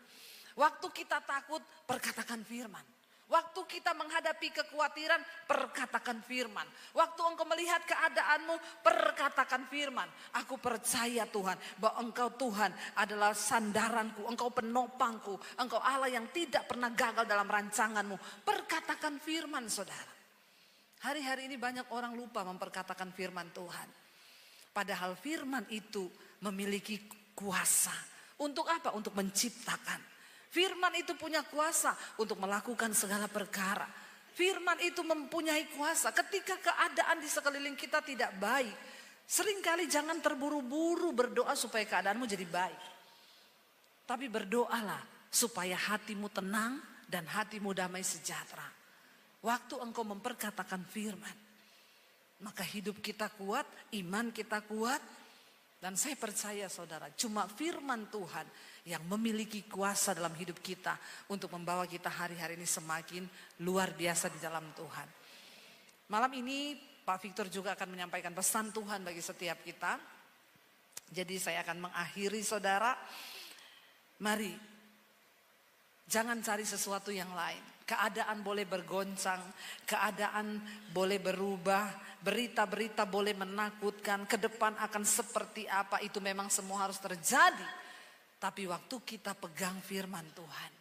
A: Waktu kita takut, perkatakan firman. Waktu kita menghadapi kekhawatiran, perkatakan firman. Waktu engkau melihat keadaanmu, perkatakan firman. Aku percaya Tuhan, bahwa Engkau Tuhan adalah sandaranku, Engkau penopangku, Engkau Allah yang tidak pernah gagal dalam rancanganmu. Perkatakan firman, saudara. Hari-hari ini banyak orang lupa memperkatakan firman Tuhan. Padahal firman itu memiliki kuasa. Untuk apa? Untuk menciptakan. Firman itu punya kuasa untuk melakukan segala perkara. Firman itu mempunyai kuasa ketika keadaan di sekeliling kita tidak baik. Seringkali jangan terburu-buru berdoa supaya keadaanmu jadi baik. Tapi berdoalah supaya hatimu tenang dan hatimu damai sejahtera. Waktu engkau memperkatakan firman, maka hidup kita kuat, iman kita kuat. Dan saya percaya saudara, cuma firman Tuhan yang memiliki kuasa dalam hidup kita untuk membawa kita hari-hari ini semakin luar biasa di dalam Tuhan. Malam ini Pak Victor juga akan menyampaikan pesan Tuhan bagi setiap kita. Jadi saya akan mengakhiri saudara. Mari, jangan cari sesuatu yang lain. Keadaan boleh bergoncang, keadaan boleh berubah, berita-berita boleh menakutkan, ke depan akan seperti apa, itu memang semua harus terjadi. Tapi waktu kita pegang firman Tuhan,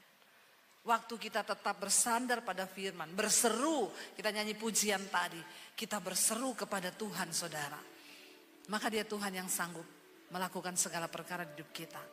A: waktu kita tetap bersandar pada firman, berseru, kita nyanyi pujian tadi, kita berseru kepada Tuhan saudara. Maka dia Tuhan yang sanggup melakukan segala perkara di hidup kita.